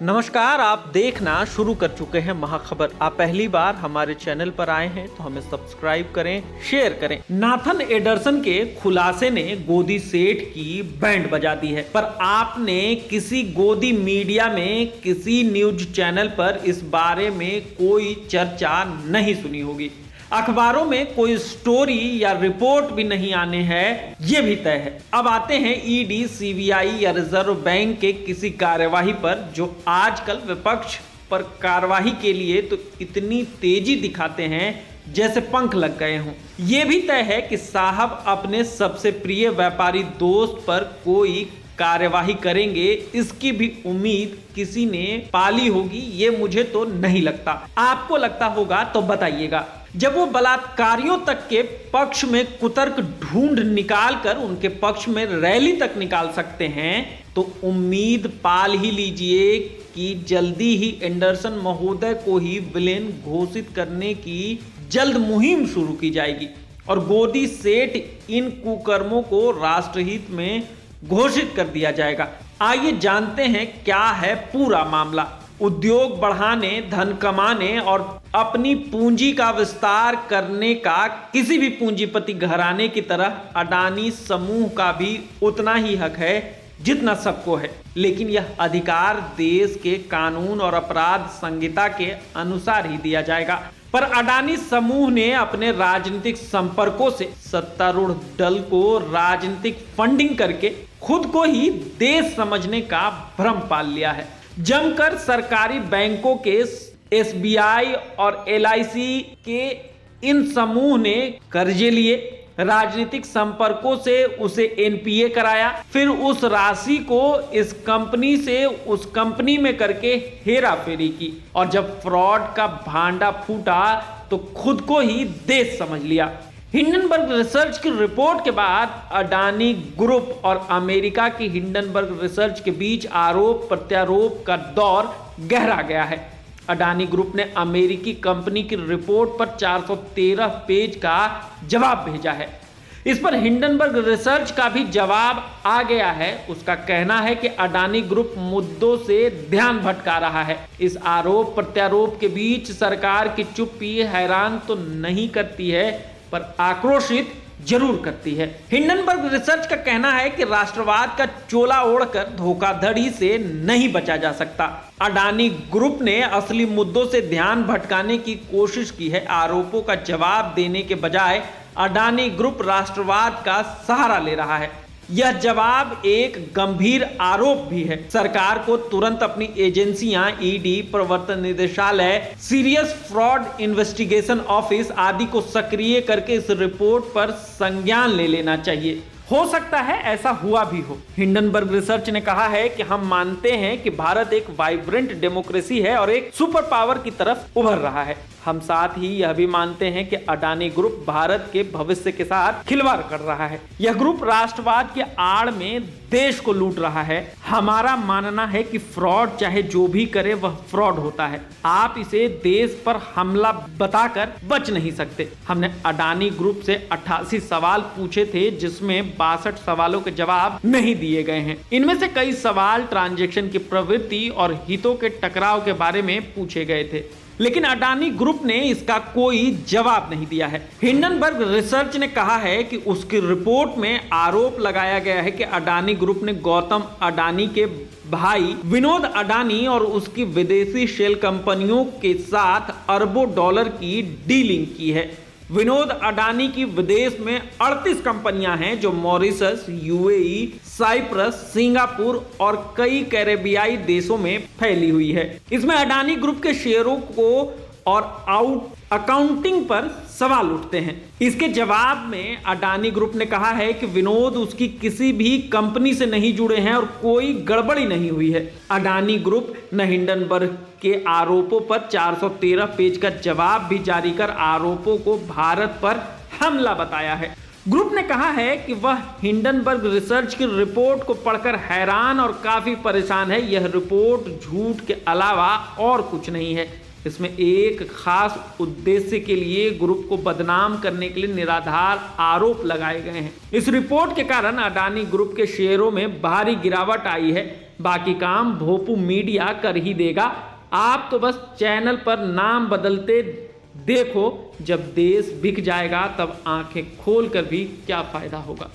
नमस्कार, आप देखना शुरू कर चुके हैं महाखबर। आप पहली बार हमारे चैनल पर आए हैं तो हमें सब्सक्राइब करें, शेयर करें। नाथन एडरसन के खुलासे ने गोदी सेठ की बैंड बजा दी है, पर आपने किसी गोदी मीडिया में, किसी न्यूज चैनल पर इस बारे में कोई चर्चा नहीं सुनी होगी। अखबारों में कोई स्टोरी या रिपोर्ट भी नहीं आने हैं, ये भी तय है। अब आते हैं ईडी, सीबीआई या रिजर्व बैंक के किसी कार्यवाही पर, जो आजकल विपक्ष पर कार्यवाही के लिए तो इतनी तेजी दिखाते हैं जैसे पंख लग गए हों। ये भी तय है कि साहब अपने सबसे प्रिय व्यापारी दोस्त पर कोई कार्यवाही करेंगे, इसकी भी उम्मीद किसी ने पाली होगी, ये मुझे तो नहीं लगता। आपको लगता होगा तो बताइएगा। जब वो बलात्कारियों तक के पक्ष में कुतर्क ढूंढ निकाल कर उनके पक्ष में रैली तक निकाल सकते हैं, तो उम्मीद पाल ही लीजिए कि जल्दी ही एंडरसन महोदय को ही विलेन घोषित करने की जल्द मुहिम शुरू की जाएगी और गोदी सेठ इन कुकर्मों को राष्ट्रहित में घोषित कर दिया जाएगा। आइए जानते हैं क्या है पूरा मामला। उद्योग बढ़ाने, धन कमाने और अपनी पूंजी का विस्तार करने का किसी भी पूंजीपति घराने की तरह अडानी समूह का भी उतना ही हक है जितना सबको है, लेकिन यह अधिकार देश के कानून और अपराध संहिता के अनुसार ही दिया जाएगा। पर अडानी समूह ने अपने राजनीतिक संपर्कों से सत्तारूढ़ दल को राजनीतिक फंडिंग करके खुद को ही देश समझने का भ्रम पाल लिया है। जमकर सरकारी बैंकों के एसबीआई और एलआईसी के इन समूह ने कर्जे लिए, राजनीतिक संपर्कों से उसे एनपीए कराया, फिर उस राशि को इस कंपनी से उस कंपनी में करके हेरा फेरी की, और जब फ्रॉड का भांडा फूटा तो खुद को ही देश समझ लिया। हिंडनबर्ग रिसर्च की रिपोर्ट के बाद अडानी ग्रुप और अमेरिका की हिंडनबर्ग रिसर्च के बीच आरोप प्रत्यारोप का दौर गहरा गया है। अडानी ग्रुप ने अमेरिकी कंपनी की रिपोर्ट पर 413 पेज का जवाब भेजा है। इस पर हिंडनबर्ग रिसर्च का भी जवाब आ गया है। उसका कहना है कि अडानी ग्रुप मुद्दों से ध्यान भटका रहा है। इस आरोप प्रत्यारोप के बीच सरकार की चुप्पी हैरान तो नहीं करती है, पर आक्रोशित जरूर करती है। हिंडनबर्ग रिसर्च का कहना है कि राष्ट्रवाद का चोला ओढ़कर धोखाधड़ी से नहीं बचा जा सकता। अडानी ग्रुप ने असली मुद्दों से ध्यान भटकाने की कोशिश की है। आरोपों का जवाब देने के बजाय अडानी ग्रुप राष्ट्रवाद का सहारा ले रहा है। यह जवाब एक गंभीर आरोप भी है। सरकार को तुरंत अपनी एजेंसियां, ईडी, प्रवर्तन निदेशालय, सीरियस फ्रॉड इन्वेस्टिगेशन ऑफिस आदि को सक्रिय करके इस रिपोर्ट पर संज्ञान ले लेना चाहिए। हो सकता है ऐसा हुआ भी हो। हिंडनबर्ग रिसर्च ने कहा है कि हम मानते हैं कि भारत एक वाइब्रेंट डेमोक्रेसी है और एक सुपर पावर की तरफ उभर रहा है। हम साथ ही यह भी मानते हैं कि अडानी ग्रुप भारत के भविष्य के साथ खिलवाड़ कर रहा है। यह ग्रुप राष्ट्रवाद के आड़ में देश को लूट रहा है। हमारा मानना है कि फ्रॉड चाहे जो भी करे वह फ्रॉड होता है। आप इसे देश पर हमला बताकर बच नहीं सकते। हमने अडानी ग्रुप से 88 सवाल पूछे थे, जिसमें 62 सवालों के जवाब नहीं दिए गए हैं। इनमें से कई सवाल ट्रांजैक्शन की प्रवृत्ति और हितों के टकराव के बारे में पूछे गए थे, लेकिन अडानी ग्रुप ने इसका कोई जवाब नहीं दिया है। हिंडनबर्ग रिसर्च ने कहा है कि उसकी रिपोर्ट में आरोप लगाया गया है कि अडानी ग्रुप ने गौतम अडानी के भाई विनोद अडानी और उसकी विदेशी शेल कंपनियों के साथ अरबों डॉलर की डीलिंग की है। विनोद अडानी की विदेश में 38 कंपनियां हैं, जो मॉरिशस, यूएई, साइप्रस, सिंगापुर और कई कैरेबियाई देशों में फैली हुई है। इसमें अडानी ग्रुप के शेयरों को और अकाउंटिंग पर सवाल उठते हैं। इसके जवाब में अडानी ग्रुप ने कहा है कि विनोद उसकी किसी भी कंपनी से नहीं जुड़े हैं और कोई गड़बड़ी नहीं हुई है। अडानी ग्रुप ने हिंडनबर्ग के आरोपों पर 413 पेज का जवाब भी जारी कर आरोपों को भारत पर हमला बताया है। ग्रुप ने कहा है कि वह हिंडनबर्ग रिसर्च की रिपोर्ट को पढ़कर हैरान और काफी परेशान है। यह रिपोर्ट झूठ के अलावा और कुछ नहीं है। इसमें एक खास उद्देश्य के लिए ग्रुप को बदनाम करने के लिए निराधार आरोप लगाए गए हैं। इस रिपोर्ट के कारण अडानी ग्रुप के शेयरों में भारी गिरावट आई है। बाकी काम भोपू मीडिया कर ही देगा। आप तो बस चैनल पर नाम बदलते देखो, जब देश बिक जाएगा तब आंखें खोलकर भी क्या फायदा होगा।